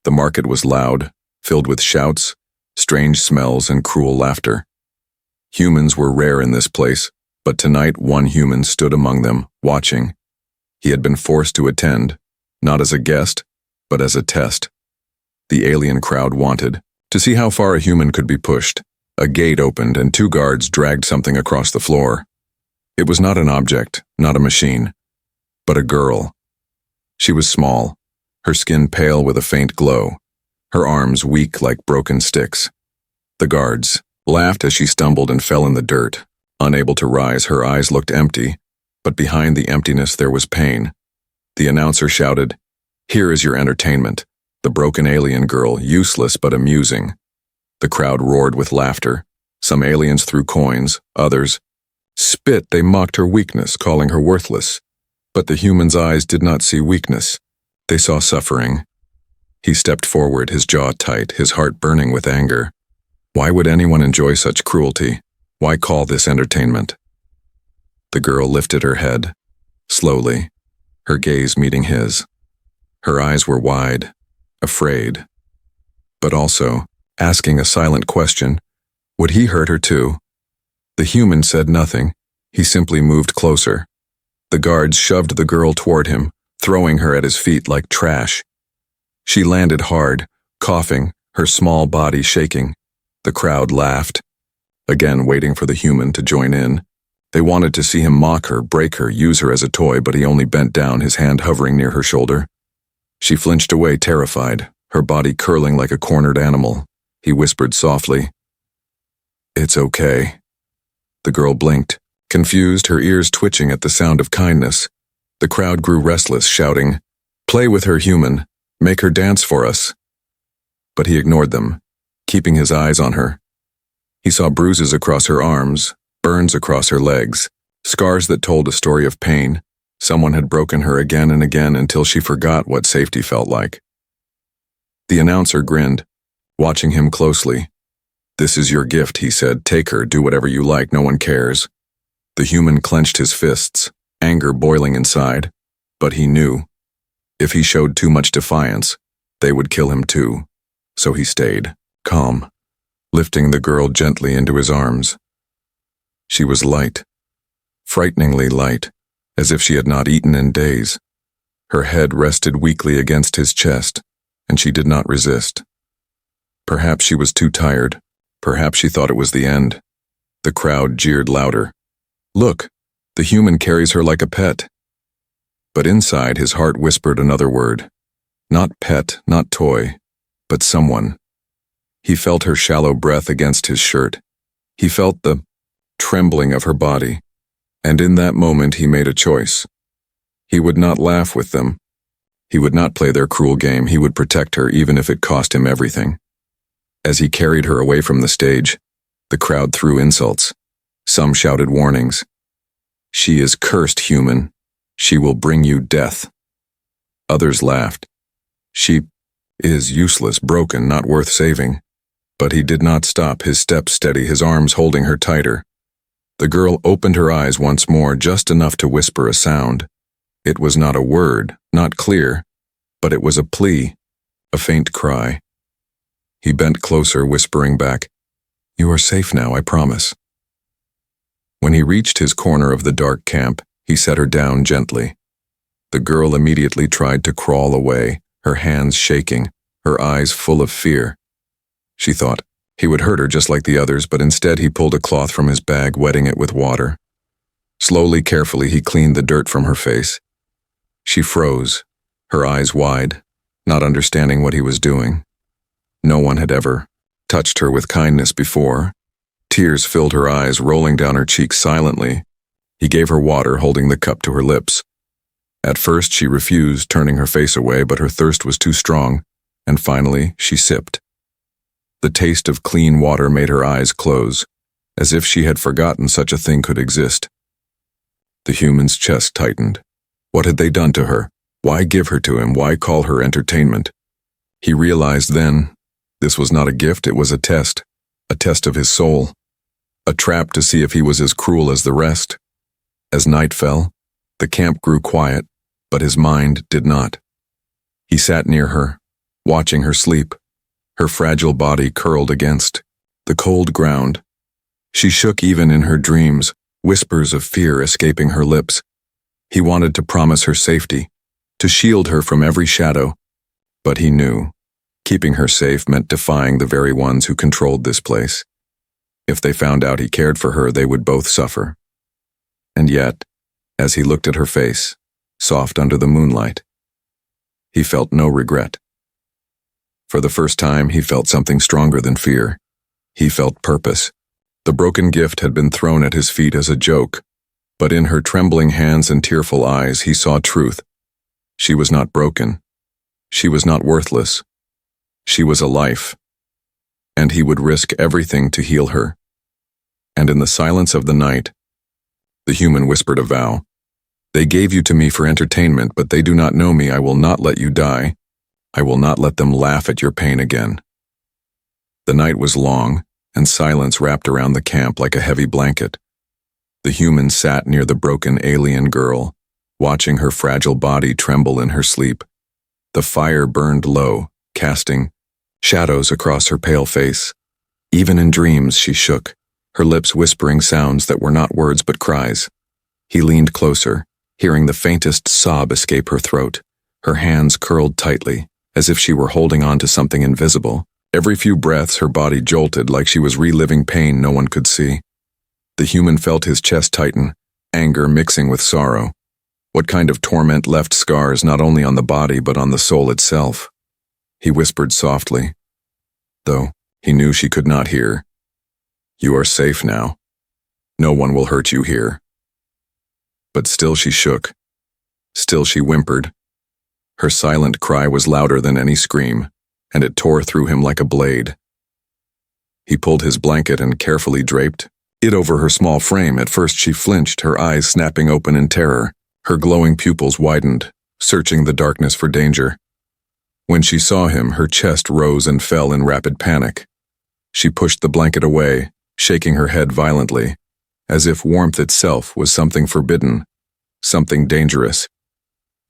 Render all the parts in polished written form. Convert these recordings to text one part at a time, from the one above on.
The market was loud, filled with shouts, strange smells, and cruel laughter. Humans were rare in this place, but tonight one human stood among them, watching. He had been forced to attend, not as a guest, but as a test. The alien crowd wanted to see how far a human could be pushed. A gate opened and 2 guards dragged something across the floor. It was not an object, not a machine, but a girl. She was small, her skin pale with a faint glow, her arms weak like broken sticks. The guards laughed as she stumbled and fell in the dirt. Unable to rise, her eyes looked empty, but behind the emptiness there was pain. The announcer shouted, "Here is your entertainment." The broken alien girl, useless but amusing. The crowd roared with laughter. Some aliens threw coins, others spit. They mocked her weakness, calling her worthless. But the human's eyes did not see weakness. They saw suffering. He stepped forward, his jaw tight, his heart burning with anger. Why would anyone enjoy such cruelty? Why call this entertainment? The girl lifted her head, slowly, her gaze meeting his. Her eyes were wide, afraid, but also asking a silent question. Would he hurt her too? The human said nothing. He simply moved closer. The guards shoved the girl toward him, throwing her at his feet like trash. She landed hard, coughing, her small body shaking. The crowd laughed, again waiting for the human to join in. They wanted to see him mock her, break her, use her as a toy, but he only bent down, his hand hovering near her shoulder. She flinched away, terrified, her body curling like a cornered animal. He whispered softly, "It's okay." The girl blinked, confused, her ears twitching at the sound of kindness. The crowd grew restless, shouting, "Play with her, human. Make her dance for us." But he ignored them, keeping his eyes on her. He saw bruises across her arms, burns across her legs, scars that told a story of pain. Someone had broken her again and again until she forgot what safety felt like. The announcer grinned, watching him closely. "This is your gift," he said. "Take her, do whatever you like, no one cares." The human clenched his fists, anger boiling inside, but he knew, if he showed too much defiance, they would kill him too. So he stayed, calm, lifting the girl gently into his arms. She was light, frighteningly light, as if she had not eaten in days. Her head rested weakly against his chest, and she did not resist. Perhaps she was too tired. Perhaps she thought it was the end. The crowd jeered louder. "Look, the human carries her like a pet." But inside, his heart whispered another word. Not pet, not toy, but someone. He felt her shallow breath against his shirt. He felt the trembling of her body. And in that moment he made a choice. He would not laugh with them. He would not play their cruel game. He would protect her even if it cost him everything. As he carried her away from the stage, the crowd threw insults. Some shouted warnings. "She is cursed, human. She will bring you death." Others laughed. "She is useless, broken, not worth saving." But he did not stop, his steps steady, his arms holding her tighter. The girl opened her eyes once more, just enough to whisper a sound. It was not a word, not clear, but it was a plea, a faint cry. He bent closer, whispering back, "You are safe now, I promise." When he reached his corner of the dark camp, he set her down gently. The girl immediately tried to crawl away, her hands shaking, her eyes full of fear. She thought he would hurt her just like the others, but instead he pulled a cloth from his bag, wetting it with water. Slowly, carefully, he cleaned the dirt from her face. She froze, her eyes wide, not understanding what he was doing. No one had ever touched her with kindness before. Tears filled her eyes, rolling down her cheeks silently. He gave her water, holding the cup to her lips. At first she refused, turning her face away, but her thirst was too strong, and finally she sipped. The taste of clean water made her eyes close, as if she had forgotten such a thing could exist. The human's chest tightened. What had they done to her? Why give her to him? Why call her entertainment? He realized then, this was not a gift, it was a test of his soul, a trap to see if he was as cruel as the rest. As night fell, the camp grew quiet, but his mind did not. He sat near her, watching her sleep, her fragile body curled against the cold ground. She shook even in her dreams, whispers of fear escaping her lips. He wanted to promise her safety, to shield her from every shadow, but he knew keeping her safe meant defying the very ones who controlled this place. If they found out he cared for her, they would both suffer. And yet, as he looked at her face, soft under the moonlight, he felt no regret. For the first time, he felt something stronger than fear. He felt purpose. The broken gift had been thrown at his feet as a joke, but in her trembling hands and tearful eyes, he saw truth. She was not broken. She was not worthless. She was a life, and he would risk everything to heal her. And in the silence of the night, the human whispered a vow. They gave you to me for entertainment, but they do not know me. I will not let you die. I will not let them laugh at your pain again. The night was long, and silence wrapped around the camp like a heavy blanket. The human sat near the broken alien girl, watching her fragile body tremble in her sleep. The fire burned low, casting shadows across her pale face. Even in dreams she shook, her lips whispering sounds that were not words but cries. He leaned closer, hearing the faintest sob escape her throat. Her hands curled tightly, as if she were holding on to something invisible. Every few breaths her body jolted like she was reliving pain no one could see. The human felt his chest tighten, anger mixing with sorrow. What kind of torment left scars not only on the body but on the soul itself? He whispered softly, though he knew she could not hear. You are safe now. No one will hurt you here. But still she shook. Still she whimpered. Her silent cry was louder than any scream, and it tore through him like a blade. He pulled his blanket and carefully draped it over her small frame. At first she flinched, her eyes snapping open in terror. Her glowing pupils widened, searching the darkness for danger. When she saw him, her chest rose and fell in rapid panic. She pushed the blanket away, shaking her head violently, as if warmth itself was something forbidden, something dangerous.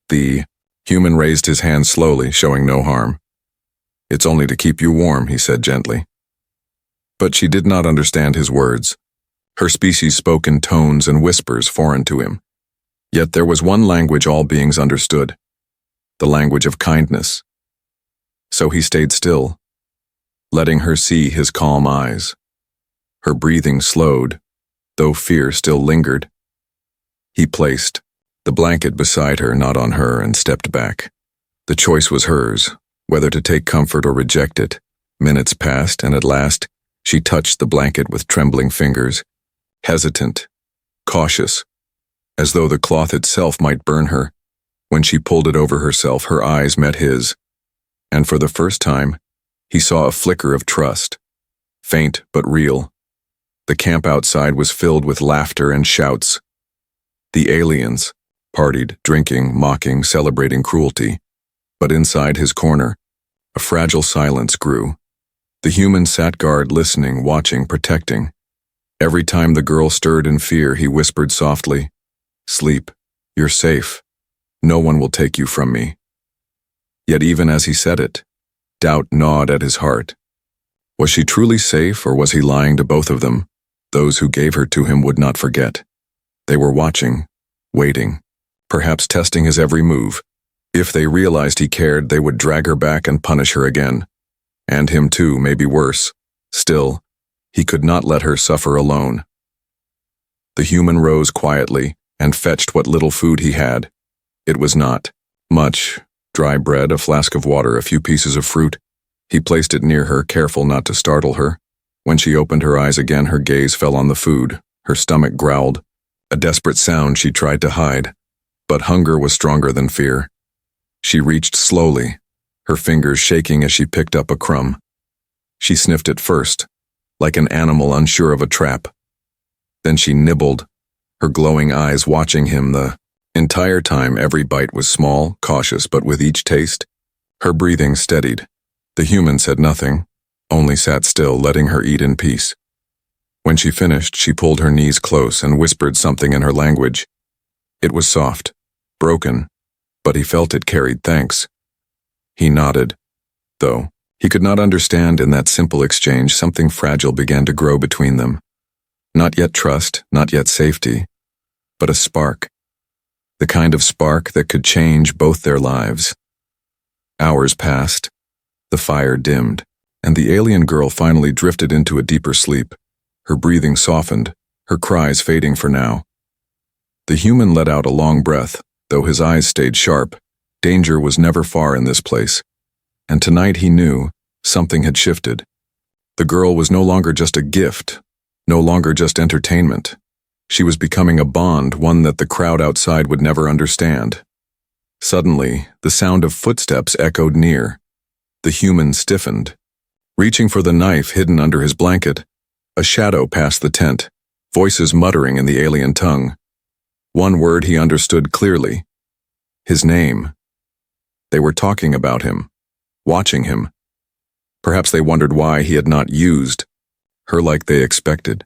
The human raised his hand slowly, showing no harm. It's only to keep you warm, he said gently. But she did not understand his words. Her species spoke in tones and whispers foreign to him. Yet there was one language all beings understood, the language of kindness. So he stayed still, letting her see his calm eyes. Her breathing slowed, though fear still lingered. He placed the blanket beside her, not on her, and stepped back. The choice was hers, whether to take comfort or reject it. Minutes passed, and at last, she touched the blanket with trembling fingers, hesitant, cautious, as though the cloth itself might burn her. When she pulled it over herself, her eyes met his, and for the first time, he saw a flicker of trust, faint but real. The camp outside was filled with laughter and shouts. The aliens partied, drinking, mocking, celebrating cruelty. But inside his corner, a fragile silence grew. The human sat guard, listening, watching, protecting. Every time the girl stirred in fear, he whispered softly, "Sleep, you're safe. No one will take you from me." Yet even as he said it, doubt gnawed at his heart. Was she truly safe, or was he lying to both of them? Those who gave her to him would not forget. They were watching, waiting, perhaps testing his every move. If they realized he cared, they would drag her back and punish her again. And him too, maybe worse. Still, he could not let her suffer alone. The human rose quietly and fetched what little food he had. It was not much: dry bread, a flask of water, a few pieces of fruit. He placed it near her, careful not to startle her. When she opened her eyes again, her gaze fell on the food. Her stomach growled, a desperate sound she tried to hide. But hunger was stronger than fear. She reached slowly, her fingers shaking as she picked up a crumb. She sniffed it first, like an animal unsure of a trap. Then she nibbled, her glowing eyes watching him the entire time. Every bite was small, cautious, but with each taste, her breathing steadied. The human said nothing, only sat still, letting her eat in peace. When she finished, she pulled her knees close and whispered something in her language. It was soft, broken, but he felt it carried thanks. He nodded, though. He could not understand in that simple exchange something fragile began to grow between them. Not yet trust, not yet safety, but a spark. The kind of spark that could change both their lives. Hours passed, the fire dimmed, and the alien girl finally drifted into a deeper sleep. Her breathing softened, her cries fading for now. The human let out a long breath, though his eyes stayed sharp. Danger was never far in this place. And tonight he knew something had shifted. The girl was no longer just a gift, no longer just entertainment. She was becoming a bond, one that the crowd outside would never understand. Suddenly, the sound of footsteps echoed near. The human stiffened. Reaching for the knife hidden under his blanket, a shadow passed the tent, voices muttering in the alien tongue. One word he understood clearly. His name. They were talking about him, watching him. Perhaps they wondered why he had not used her like they expected.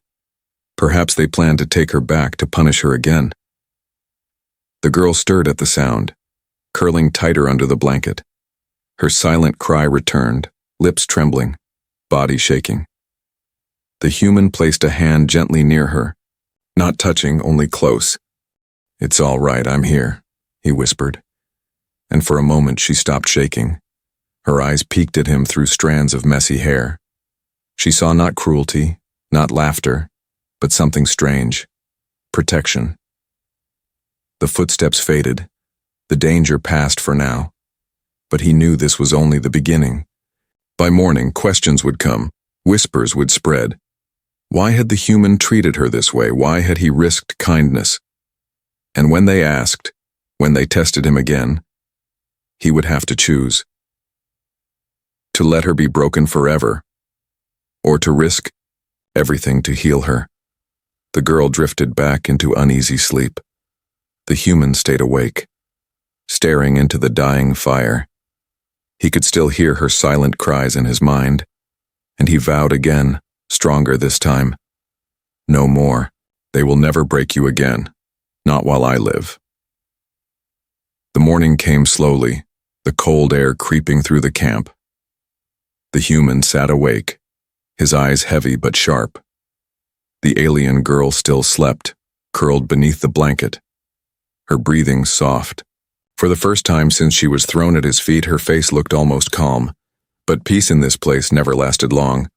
Perhaps they planned to take her back to punish her again. The girl stirred at the sound, curling tighter under the blanket. Her silent cry returned, lips trembling, body shaking. The human placed a hand gently near her, not touching, only close. "It's all right, I'm here," he whispered. And for a moment she stopped shaking. Her eyes peeked at him through strands of messy hair. She saw not cruelty, not laughter, but something strange. Protection. The footsteps faded. The danger passed for now. But he knew this was only the beginning. By morning, questions would come. Whispers would spread. Why had the human treated her this way? Why had he risked kindness? And when they asked, when they tested him again, he would have to choose. To let her be broken forever, or to risk everything to heal her. The girl drifted back into uneasy sleep. The human stayed awake, staring into the dying fire. He could still hear her silent cries in his mind, and he vowed again, stronger this time. No more. They will never break you again. Not while I live. The morning came slowly, the cold air creeping through the camp. The human sat awake, his eyes heavy but sharp. The alien girl still slept, curled beneath the blanket, her breathing soft. For the first time since she was thrown at his feet, her face looked almost calm. But peace in this place never lasted long.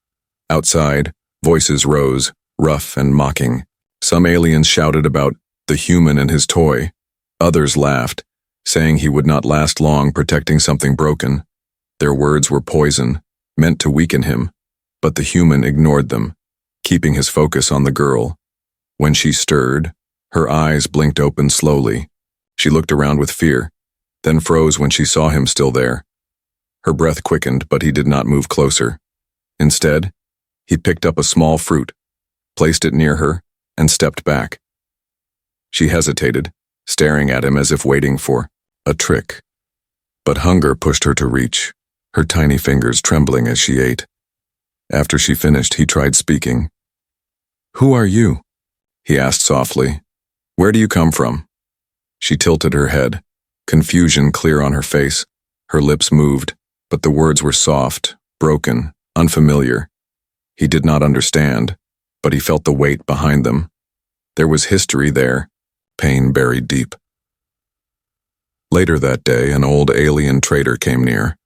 Outside, voices rose, rough and mocking. Some aliens shouted about the human and his toy. Others laughed, saying he would not last long protecting something broken. Their words were poison, meant to weaken him, but the human ignored them, keeping his focus on the girl. When she stirred, her eyes blinked open slowly. She looked around with fear, then froze when she saw him still there. Her breath quickened, but he did not move closer. Instead, he picked up a small fruit, placed it near her, and stepped back. She hesitated, staring at him as if waiting for a trick. But hunger pushed her to reach, her tiny fingers trembling as she ate. After she finished, he tried speaking. "Who are you?" he asked softly. "Where do you come from?" She tilted her head, confusion clear on her face. Her lips moved, but the words were soft, broken, unfamiliar. He did not understand, but he felt the weight behind them. There was history there, pain buried deep. Later that day, an old alien trader came near.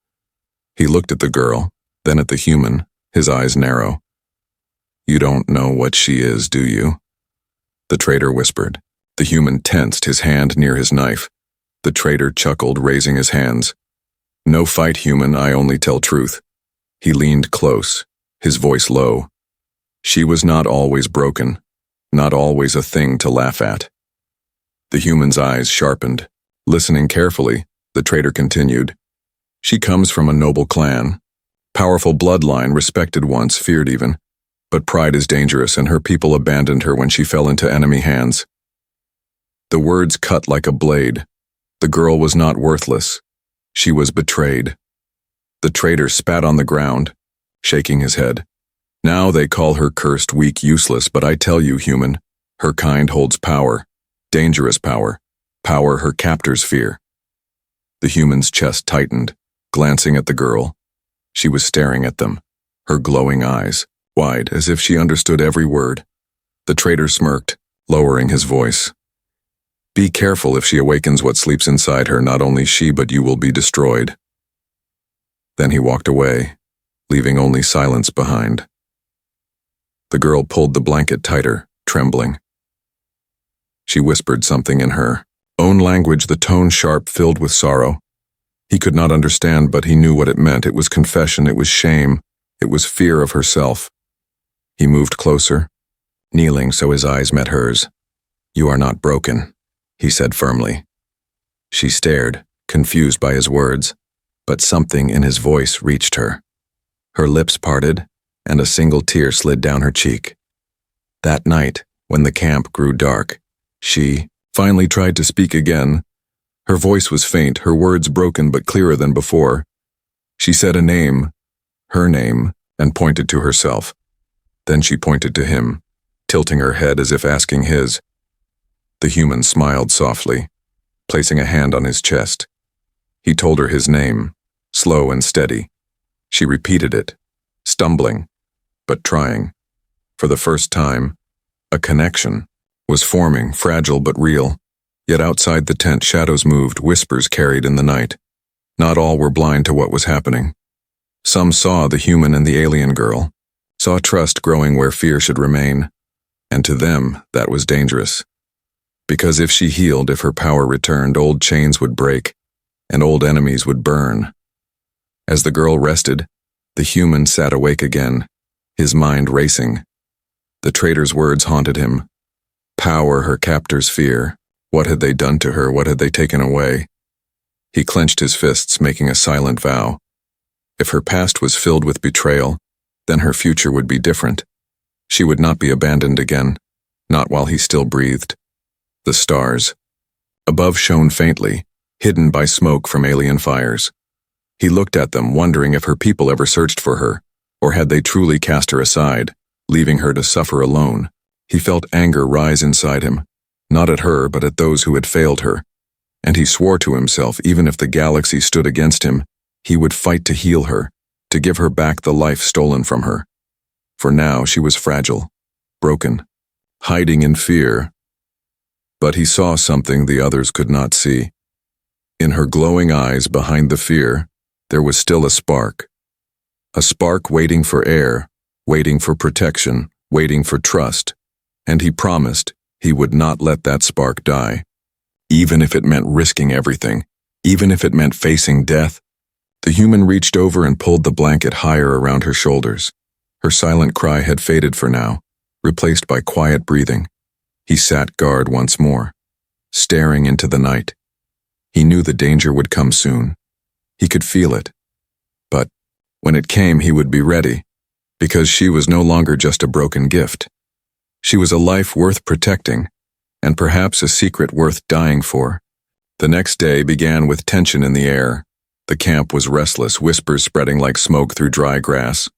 He looked at the girl, then at the human, his eyes narrow. "You don't know what she is, do you?" The trader whispered. The human tensed, his hand near his knife. The trader chuckled, raising his hands. "No fight, human, I only tell truth." He leaned close, his voice low. She was not always broken, not always a thing to laugh at. The human's eyes sharpened. Listening carefully, the trader continued. "She comes from a noble clan. Powerful bloodline, respected once, feared even. But pride is dangerous, and her people abandoned her when she fell into enemy hands." The words cut like a blade. The girl was not worthless. She was betrayed. The trader spat on the ground, shaking his head. "Now they call her cursed, weak, useless, but I tell you, human, her kind holds power, dangerous power, power her captors fear." The human's chest tightened, glancing at the girl. She was staring at them, her glowing eyes wide as if she understood every word. The traitor smirked, lowering his voice. Be careful if she awakens what sleeps inside her, not only she but you will be destroyed. Then he walked away, leaving only silence behind. The girl pulled the blanket tighter, trembling. She whispered something in her own language, the tone sharp, filled with sorrow. He could not understand, but he knew what it meant. It was confession, it was shame, it was fear of herself. He moved closer, kneeling so his eyes met hers. You are not broken, he said firmly. She stared, confused by his words, but something in his voice reached her. Her lips parted, and a single tear slid down her cheek. That night, when the camp grew dark, she finally tried to speak again. Her voice was faint, her words broken but clearer than before. She said a name, her name, and pointed to herself. Then she pointed to him, tilting her head as if asking his. The human smiled softly, placing a hand on his chest. He told her his name, slow and steady. She repeated it, stumbling, but trying. For the first time, a connection was forming, fragile but real. Yet outside the tent, shadows moved, whispers carried in the night. Not all were blind to what was happening. Some saw the human and the alien girl, saw trust growing where fear should remain, and to them that was dangerous. Because if she healed, if her power returned, old chains would break, and old enemies would burn. As the girl rested, the human sat awake again, his mind racing. The traitor's words haunted him. Power, her captor's fear. What had they done to her? What had they taken away? He clenched his fists, making a silent vow. If her past was filled with betrayal, then her future would be different. She would not be abandoned again, not while he still breathed. The stars above shone faintly, hidden by smoke from alien fires. He looked at them, wondering if her people ever searched for her, or had they truly cast her aside, leaving her to suffer alone. He felt anger rise inside him, not at her but at those who had failed her, and he swore to himself, even if the galaxy stood against him, he would fight to heal her, to give her back the life stolen from her. For now she was fragile, broken, hiding in fear. But he saw something the others could not see. In her glowing eyes behind the fear, there was still a spark waiting for air, waiting for protection, waiting for trust, and he promised he would not let that spark die, even if it meant risking everything, even if it meant facing death. The human reached over and pulled the blanket higher around her shoulders. Her silent cry had faded for now, replaced by quiet breathing. He sat guard once more, staring into the night. He knew the danger would come soon. He could feel it. But when it came, he would be ready, because she was no longer just a broken gift. She was a life worth protecting, and perhaps a secret worth dying for. The next day began with tension in the air. The camp was restless, whispers spreading like smoke through dry grass.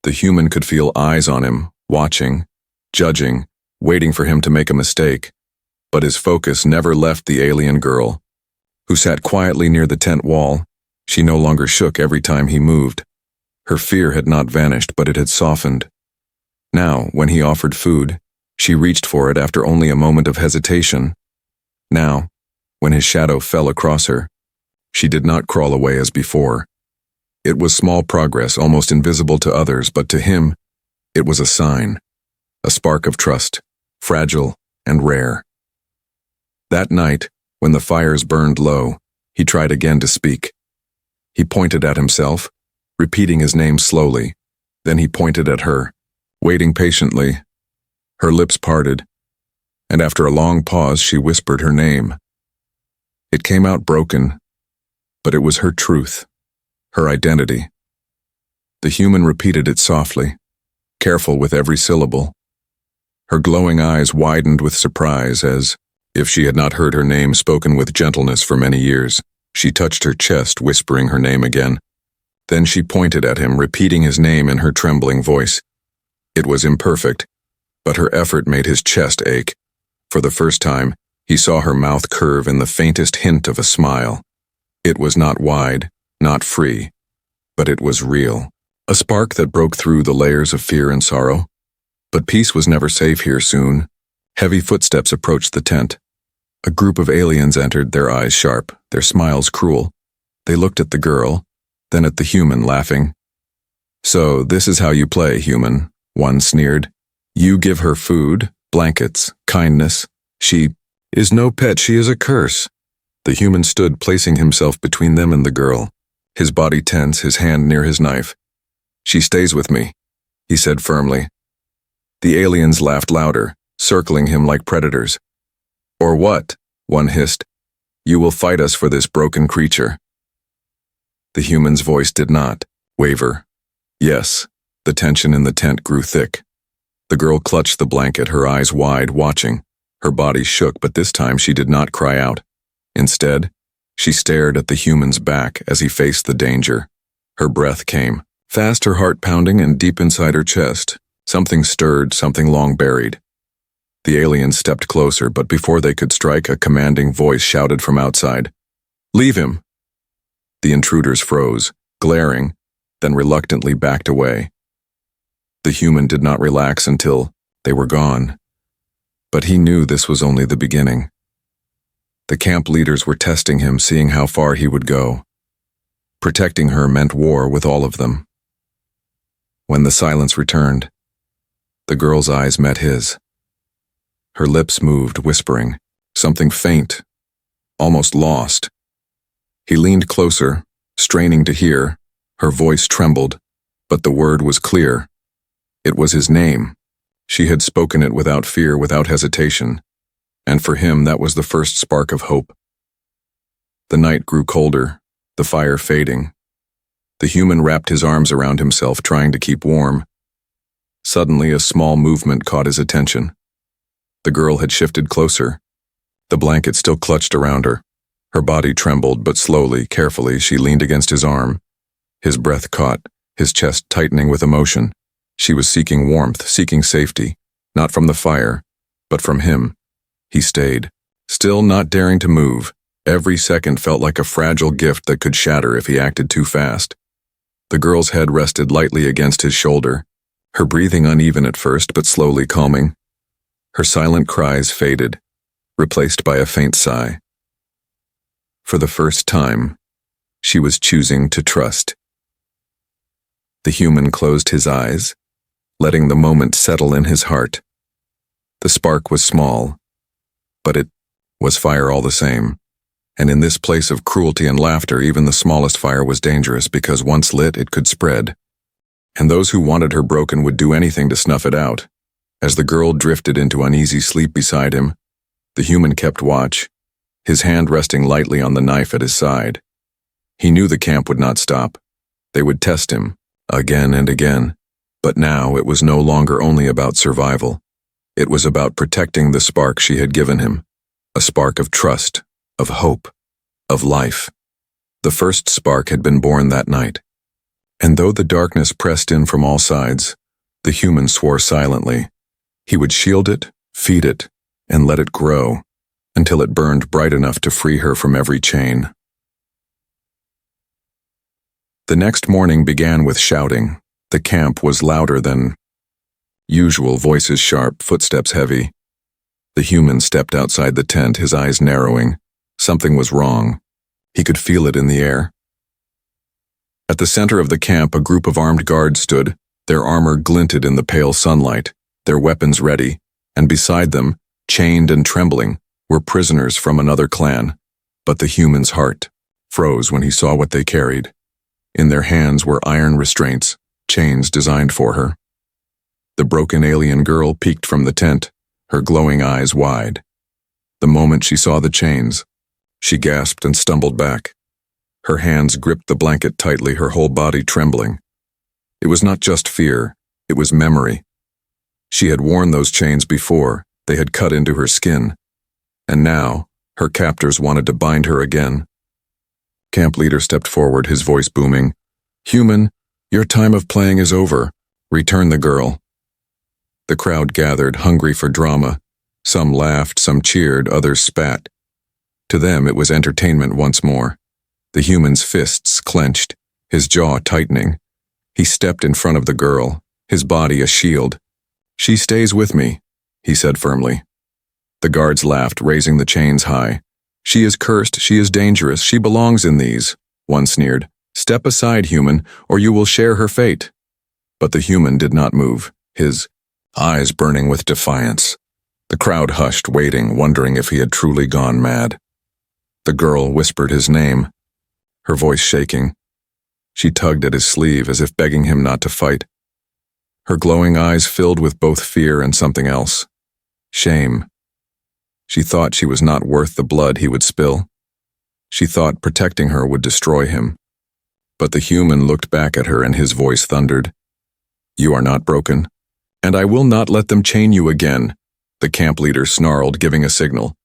The human could feel eyes on him, watching, judging, waiting for him to make a mistake. But his focus never left the alien girl, who sat quietly near the tent wall. She no longer shook every time he moved. Her fear had not vanished, but it had softened. Now, when he offered food, she reached for it after only a moment of hesitation. Now, when his shadow fell across her, she did not crawl away as before. It was small progress, almost invisible to others, but to him, it was a sign, a spark of trust, fragile and rare. That night, when the fires burned low, he tried again to speak. He pointed at himself, repeating his name slowly. Then he pointed at her, waiting patiently. Her lips parted, and after a long pause she whispered her name. It came out broken, but it was her truth, her identity. The human repeated it softly, careful with every syllable. Her glowing eyes widened with surprise as, if she had not heard her name spoken with gentleness for many years, she touched her chest, whispering her name again. Then she pointed at him, repeating his name in her trembling voice. It was imperfect, but her effort made his chest ache. For the first time, he saw her mouth curve in the faintest hint of a smile. It was not wide, not free, but it was real. A spark that broke through the layers of fear and sorrow. But peace was never safe here soon. Heavy footsteps approached the tent. A group of aliens entered, their eyes sharp, their smiles cruel. They looked at the girl, then at the human, laughing. "So, this is how you play, human," one sneered. "You give her food, blankets, kindness. She is no pet, she is a curse." The human stood, placing himself between them and the girl, his body tense, his hand near his knife. "She stays with me," he said firmly. The aliens laughed louder, circling him like predators. "Or what?" one hissed. "You will fight us for this broken creature." The human's voice did not waver. Yes, the tension in the tent grew thick. The girl clutched the blanket, her eyes wide, watching. Her body shook, but this time she did not cry out. Instead, she stared at the human's back as he faced the danger. Her breath came, fast, her heart pounding, and deep inside her chest, something stirred, something long buried. The aliens stepped closer, but before they could strike, a commanding voice shouted from outside, "Leave him!" The intruders froze, glaring, then reluctantly backed away. The human did not relax until they were gone. But he knew this was only the beginning. The camp leaders were testing him, seeing how far he would go. Protecting her meant war with all of them. When the silence returned, the girl's eyes met his. Her lips moved, whispering, something faint, almost lost. He leaned closer, straining to hear. Her voice trembled, but the word was clear. It was his name. She had spoken it without fear, without hesitation. And for him, that was the first spark of hope. The night grew colder, the fire fading. The human wrapped his arms around himself, trying to keep warm. Suddenly, a small movement caught his attention. The girl had shifted closer. The blanket still clutched around her. Her body trembled, but slowly, carefully, she leaned against his arm. His breath caught, his chest tightening with emotion. She was seeking warmth, seeking safety, not from the fire, but from him. He stayed, still not daring to move. Every second felt like a fragile gift that could shatter if he acted too fast. The girl's head rested lightly against his shoulder, her breathing uneven at first, but slowly calming. Her silent cries faded, replaced by a faint sigh. For the first time, she was choosing to trust. The human closed his eyes, letting the moment settle in his heart. The spark was small, but it was fire all the same. And in this place of cruelty and laughter, even the smallest fire was dangerous, because once lit, it could spread. And those who wanted her broken would do anything to snuff it out. As the girl drifted into uneasy sleep beside him, the human kept watch, his hand resting lightly on the knife at his side. He knew the camp would not stop. They would test him, again and again. But now it was no longer only about survival. It was about protecting the spark she had given him, a spark of trust, of hope, of life. The first spark had been born that night. And though the darkness pressed in from all sides, the human swore silently. He would shield it, feed it, and let it grow, until it burned bright enough to free her from every chain. The next morning began with shouting. The camp was louder than usual, voices sharp, footsteps heavy. The human stepped outside the tent, his eyes narrowing. Something was wrong. He could feel it in the air. At the center of the camp, a group of armed guards stood. Their armor glinted in the pale sunlight, their weapons ready, and beside them, chained and trembling, were prisoners from another clan. But the human's heart froze when he saw what they carried. In their hands were iron restraints, chains designed for her. The broken alien girl peeked from the tent, her glowing eyes wide. The moment she saw the chains, she gasped and stumbled back. Her hands gripped the blanket tightly, her whole body trembling. It was not just fear, it was memory. She had worn those chains before, they had cut into her skin. And now, her captors wanted to bind her again. Camp leader stepped forward, his voice booming. "Human, your time of playing is over. Return the girl." The crowd gathered, hungry for drama. Some laughed, some cheered, others spat. To them it was entertainment once more. The human's fists clenched, his jaw tightening. He stepped in front of the girl, his body a shield. "She stays with me," he said firmly. The guards laughed, raising the chains high. "She is cursed, she is dangerous, she belongs in these," one sneered. "Step aside, human, or you will share her fate." But the human did not move, his eyes burning with defiance. The crowd hushed, waiting, wondering if he had truly gone mad. The girl whispered his name, her voice shaking. She tugged at his sleeve as if begging him not to fight. Her glowing eyes filled with both fear and something else. Shame. She thought she was not worth the blood he would spill. She thought protecting her would destroy him. But the human looked back at her and his voice thundered. "You are not broken, and I will not let them chain you again," the camp leader snarled, giving a signal.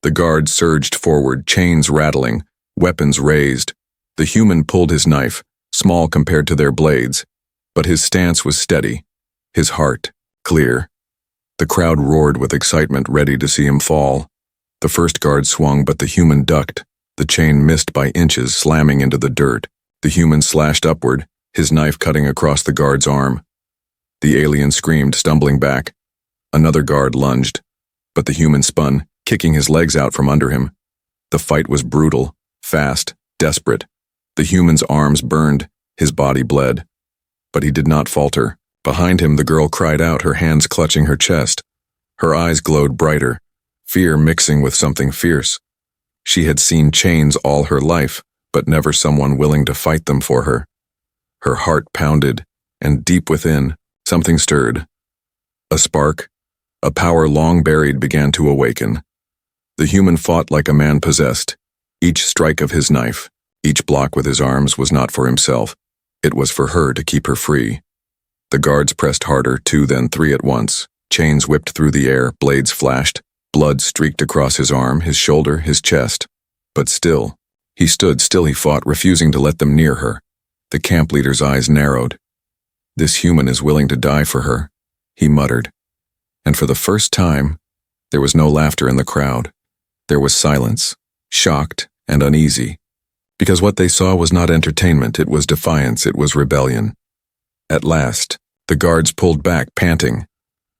The guards surged forward, chains rattling, weapons raised. The human pulled his knife, small compared to their blades, but his stance was steady, his heart clear. The crowd roared with excitement, ready to see him fall. The first guard swung, but the human ducked. The chain missed by inches, slamming into the dirt. The human slashed upward, his knife cutting across the guard's arm. The alien screamed, stumbling back. Another guard lunged, but the human spun, kicking his legs out from under him. The fight was brutal, fast, desperate. The human's arms burned, his body bled. But he did not falter. Behind him, the girl cried out, her hands clutching her chest. Her eyes glowed brighter, fear mixing with something fierce. She had seen chains all her life, but never someone willing to fight them for her. Her heart pounded, and deep within, something stirred. A spark, a power long buried, began to awaken. The human fought like a man possessed. Each strike of his knife, each block with his arms was not for himself. It was for her to keep her free. The guards pressed harder, 2 then 3 at once. Chains whipped through the air, blades flashed. Blood streaked across his arm, his shoulder, his chest. But still, he stood, still he fought, refusing to let them near her. The camp leader's eyes narrowed. "This human is willing to die for her," he muttered. And for the first time, there was no laughter in the crowd. There was silence, shocked and uneasy. Because what they saw was not entertainment, it was defiance, it was rebellion. At last, the guards pulled back, panting.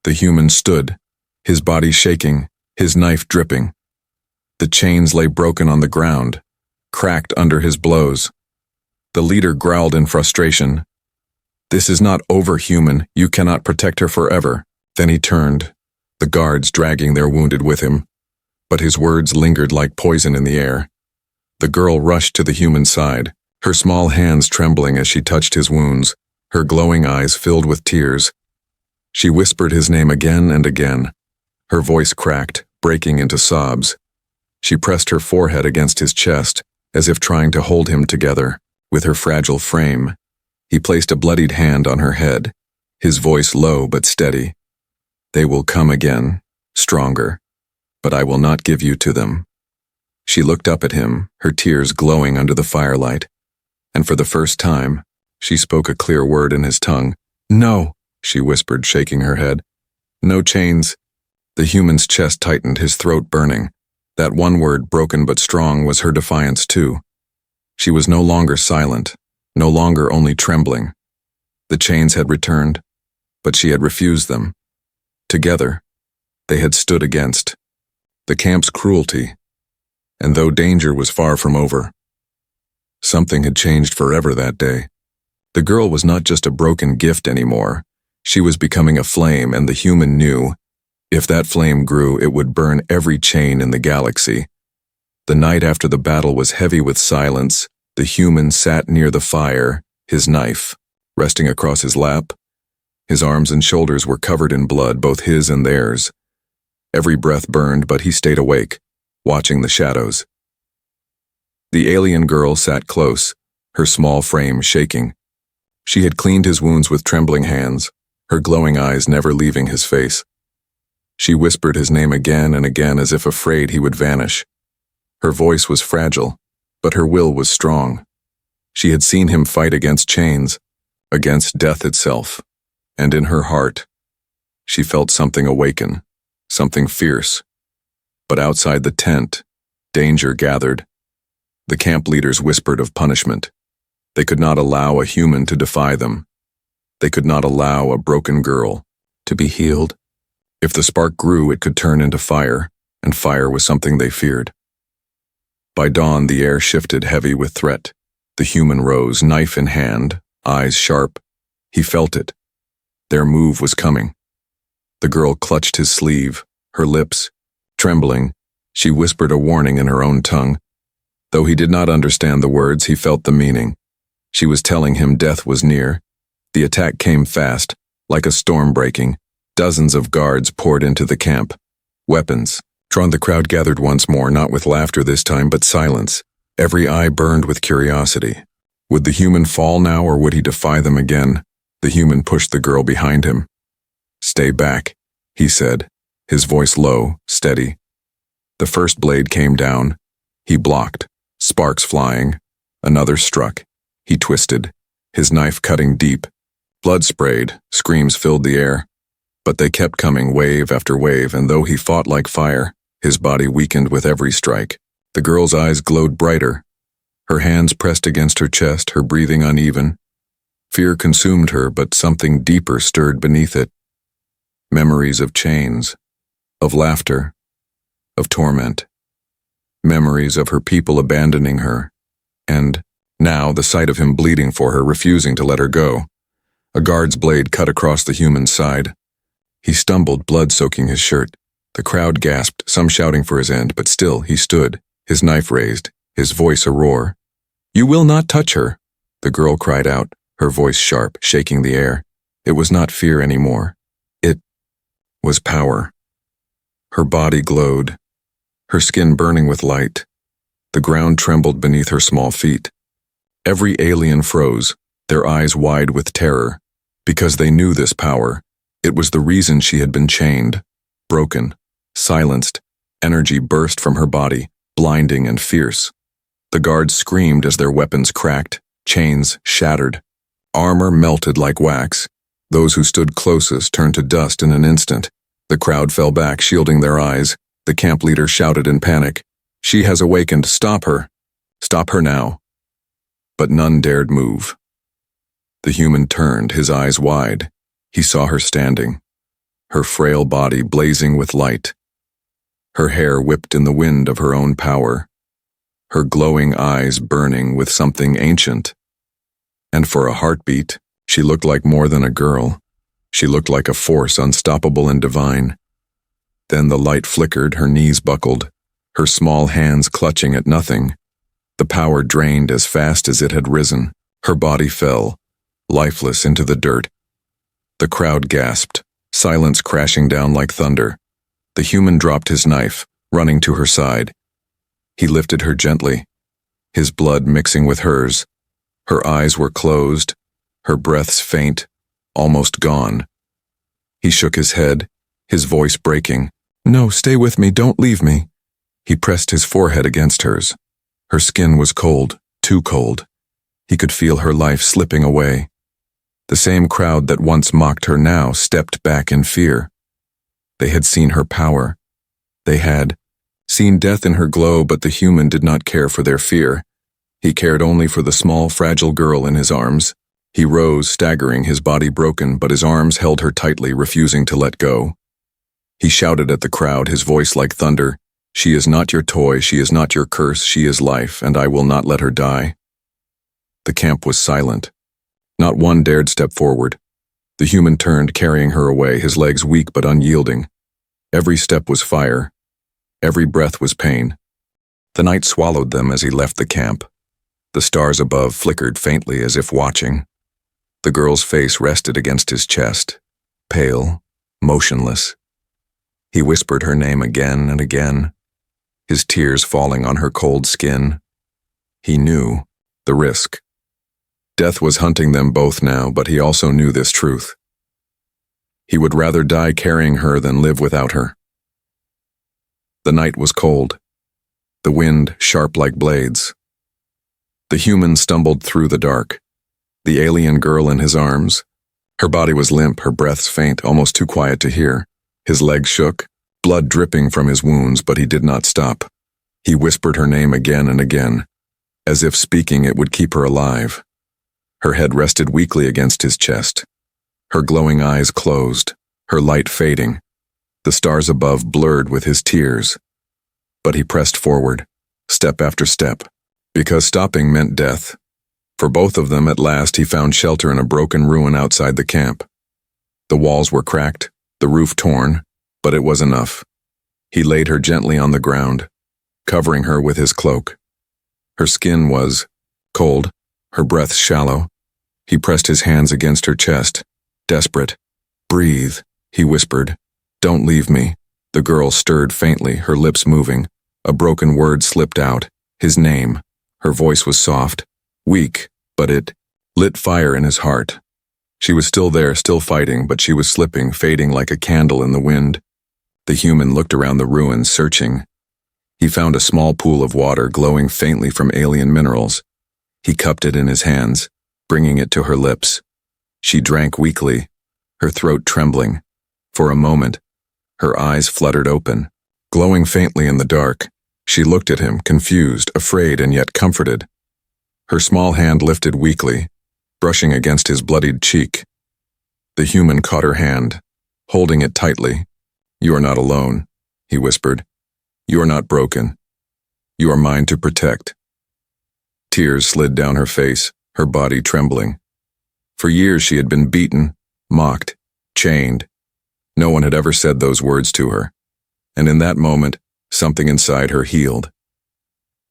The human stood, his body shaking, his knife dripping. The chains lay broken on the ground, cracked under his blows. The leader growled in frustration. "This is not over, human. You cannot protect her forever." Then he turned, the guards dragging their wounded with him. But his words lingered like poison in the air. The girl rushed to the human's side, her small hands trembling as she touched his wounds, her glowing eyes filled with tears. She whispered his name again and again. Her voice cracked, breaking into sobs. She pressed her forehead against his chest, as if trying to hold him together, with her fragile frame. He placed a bloodied hand on her head, his voice low but steady. "They will come again, stronger, but I will not give you to them." She looked up at him, her tears glowing under the firelight, and for the first time, she spoke a clear word in his tongue. "No," she whispered, shaking her head. "No chains." The human's chest tightened, his throat burning. That one word, broken but strong, was her defiance too. She was no longer silent, no longer only trembling. The chains had returned, but she had refused them. Together, they had stood against the camp's cruelty, and though danger was far from over, something had changed forever that day. The girl was not just a broken gift anymore. She was becoming a flame, and the human knew, if that flame grew, it would burn every chain in the galaxy. The night after the battle was heavy with silence. The human sat near the fire, his knife resting across his lap. His arms and shoulders were covered in blood, both his and theirs. Every breath burned, but he stayed awake, watching the shadows. The alien girl sat close, her small frame shaking. She had cleaned his wounds with trembling hands, her glowing eyes never leaving his face. She whispered his name again and again as if afraid he would vanish. Her voice was fragile, but her will was strong. She had seen him fight against chains, against death itself, and in her heart, she felt something awaken, something fierce. But outside the tent, danger gathered. The camp leaders whispered of punishment. They could not allow a human to defy them. They could not allow a broken girl to be healed. If the spark grew, it could turn into fire, and fire was something they feared. By dawn, the air shifted heavy with threat. The human rose, knife in hand, eyes sharp. He felt it. Their move was coming. The girl clutched his sleeve, her lips. Trembling, she whispered a warning in her own tongue. Though he did not understand the words, he felt the meaning. She was telling him death was near. The attack came fast, like a storm breaking. Dozens of guards poured into the camp. Weapons drawn. The crowd gathered once more, not with laughter this time, but silence. Every eye burned with curiosity. Would the human fall now, or would he defy them again? The human pushed the girl behind him. "Stay back," he said, his voice low, steady. The first blade came down. He blocked, sparks flying. Another struck. He twisted, his knife cutting deep. Blood sprayed, screams filled the air. But they kept coming, wave after wave, and though he fought like fire, his body weakened with every strike. The girl's eyes glowed brighter. Her hands pressed against her chest, her breathing uneven. Fear consumed her, but something deeper stirred beneath it. Memories of chains, of laughter, of torment. Memories of her people abandoning her, and now the sight of him bleeding for her, refusing to let her go. A guard's blade cut across the human's side. He stumbled, blood soaking his shirt. The crowd gasped, some shouting for his end, but still he stood, his knife raised, his voice a roar. "You will not touch her," the girl cried out, her voice sharp, shaking the air. It was not fear anymore. It was power. Her body glowed, her skin burning with light. The ground trembled beneath her small feet. Every alien froze, their eyes wide with terror, because they knew this power. It was the reason she had been chained, broken, silenced. Energy burst from her body, blinding and fierce. The guards screamed as their weapons cracked, chains shattered. Armor melted like wax. Those who stood closest turned to dust in an instant. The crowd fell back, shielding their eyes. The camp leader shouted in panic, "She has awakened, stop her! Stop her now!" But none dared move. The human turned, his eyes wide. He saw her standing, her frail body blazing with light. Her hair whipped in the wind of her own power, her glowing eyes burning with something ancient. And for a heartbeat, she looked like more than a girl. She looked like a force unstoppable and divine. Then the light flickered, her knees buckled, her small hands clutching at nothing. The power drained as fast as it had risen. Her body fell, lifeless, into the dirt. The crowd gasped, silence crashing down like thunder. The human dropped his knife, running to her side. He lifted her gently, his blood mixing with hers. Her eyes were closed, her breaths faint, almost gone. He shook his head, his voice breaking. "No, stay with me, don't leave me." He pressed his forehead against hers. Her skin was cold, too cold. He could feel her life slipping away. The same crowd that once mocked her now stepped back in fear. They had seen her power. They had seen death in her glow, but the human did not care for their fear. He cared only for the small, fragile girl in his arms. He rose, staggering, his body broken, but his arms held her tightly, refusing to let go. He shouted at the crowd, his voice like thunder, "She is not your toy, she is not your curse, she is life, and I will not let her die." The camp was silent. Not one dared step forward. The human turned, carrying her away, his legs weak but unyielding. Every step was fire. Every breath was pain. The night swallowed them as he left the camp. The stars above flickered faintly as if watching. The girl's face rested against his chest, pale, motionless. He whispered her name again and again, his tears falling on her cold skin. He knew the risk. Death was hunting them both now, but he also knew this truth. He would rather die carrying her than live without her. The night was cold, the wind sharp like blades. The human stumbled through the dark, the alien girl in his arms. Her body was limp, her breaths faint, almost too quiet to hear. His legs shook, blood dripping from his wounds, but he did not stop. He whispered her name again and again, as if speaking it would keep her alive. Her head rested weakly against his chest. Her glowing eyes closed, her light fading. The stars above blurred with his tears. But he pressed forward, step after step, because stopping meant death. For both of them, at last, he found shelter in a broken ruin outside the camp. The walls were cracked, the roof torn, but it was enough. He laid her gently on the ground, covering her with his cloak. Her skin was cold, her breath shallow. He pressed his hands against her chest, desperate. "Breathe," he whispered. "Don't leave me." The girl stirred faintly, her lips moving. A broken word slipped out, his name. Her voice was soft, weak, but it lit fire in his heart. She was still there, still fighting, but she was slipping, fading like a candle in the wind. The human looked around the ruins, searching. He found a small pool of water glowing faintly from alien minerals. He cupped it in his hands, bringing it to her lips. She drank weakly, her throat trembling. For a moment, her eyes fluttered open. Glowing faintly in the dark, she looked at him, confused, afraid, and yet comforted. Her small hand lifted weakly, brushing against his bloodied cheek. The human caught her hand, holding it tightly. "You are not alone," he whispered. "You are not broken. You are mine to protect." Tears slid down her face, her body trembling. For years she had been beaten, mocked, chained. No one had ever said those words to her. And in that moment, something inside her healed.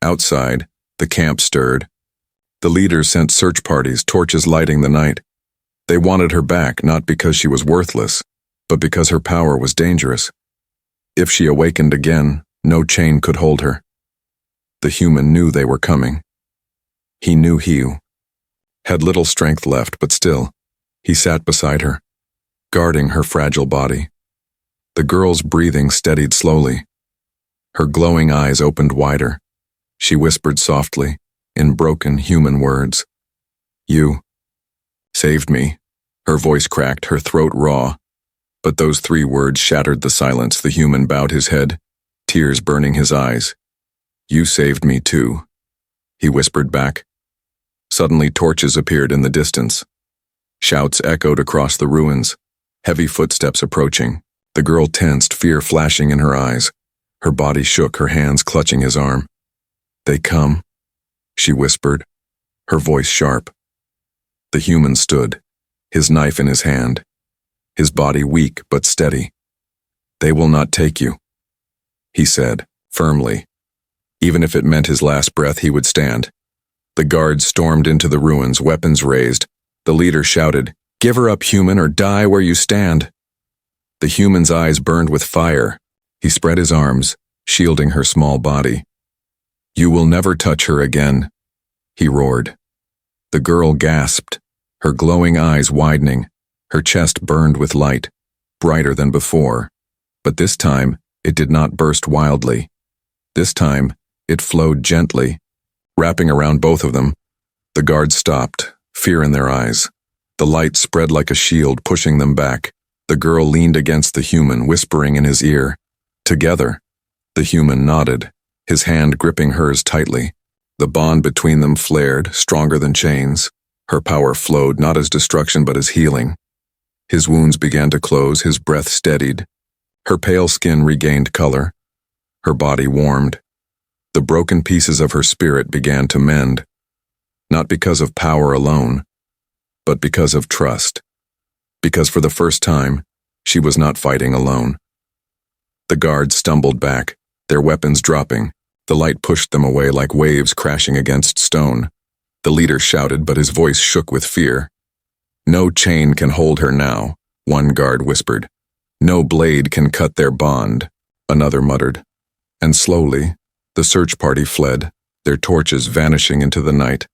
Outside, the camp stirred. The leaders sent search parties, torches lighting the night. They wanted her back, not because she was worthless, but because her power was dangerous. If she awakened again, no chain could hold her. The human knew they were coming. He knew he had little strength left, but still, he sat beside her, guarding her fragile body. The girl's breathing steadied slowly. Her glowing eyes opened wider. She whispered softly, in broken human words. "You saved me." Her voice cracked, her throat raw. But those 3 words shattered the silence. The human bowed his head, tears burning his eyes. "You saved me too," he whispered back. Suddenly torches appeared in the distance. Shouts echoed across the ruins, heavy footsteps approaching. The girl tensed, fear flashing in her eyes. Her body shook, her hands clutching his arm. "They come," she whispered, her voice sharp. The human stood, his knife in his hand, his body weak but steady. "They will not take you," he said, firmly. Even if it meant his last breath, he would stand. The guards stormed into the ruins, weapons raised. The leader shouted, "Give her up, human, or die where you stand." The human's eyes burned with fire. He spread his arms, shielding her small body. "You will never touch her again," he roared. The girl gasped, her glowing eyes widening. Her chest burned with light, brighter than before. But this time, it did not burst wildly. This time, it flowed gently, wrapping around both of them. The guards stopped, fear in their eyes. The light spread like a shield, pushing them back. The girl leaned against the human, whispering in his ear. Together. The human nodded, his hand gripping hers tightly. The bond between them flared, stronger than chains. Her power flowed not as destruction but as healing. His wounds began to close, his breath steadied. Her pale skin regained color. Her body warmed. The broken pieces of her spirit began to mend. Not because of power alone, but because of trust. Because for the first time, she was not fighting alone. The guards stumbled back, their weapons dropping. The light pushed them away like waves crashing against stone. The leader shouted, but his voice shook with fear. "No chain can hold her now," one guard whispered. "No blade can cut their bond," another muttered. And slowly, the search party fled, their torches vanishing into the night.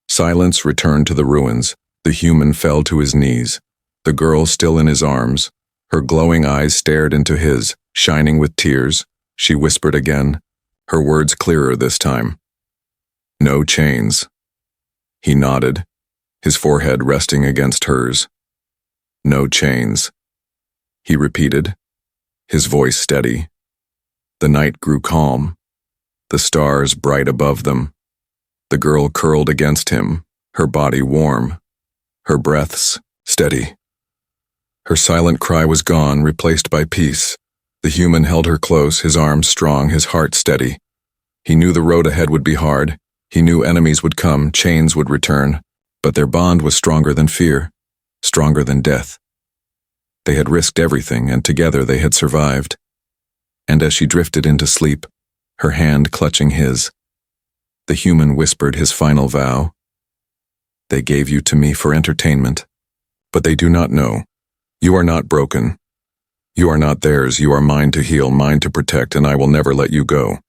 Silence returned to the ruins. The human fell to his knees. The girl still in his arms. Her glowing eyes stared into his, shining with tears. She whispered again, her words clearer this time. "No chains." He nodded, his forehead resting against hers. "No chains," he repeated, his voice steady. The night grew calm, the stars bright above them. The girl curled against him, her body warm, her breaths steady. Her silent cry was gone, replaced by peace. The human held her close, his arms strong, his heart steady. He knew the road ahead would be hard. He knew enemies would come, chains would return, but their bond was stronger than fear, stronger than death. They had risked everything, and together they had survived. And as she drifted into sleep, her hand clutching his, the human whispered his final vow. They gave you to me for entertainment, but they do not know. You are not broken. You are not theirs. You are mine to heal, mine to protect, and I will never let you go.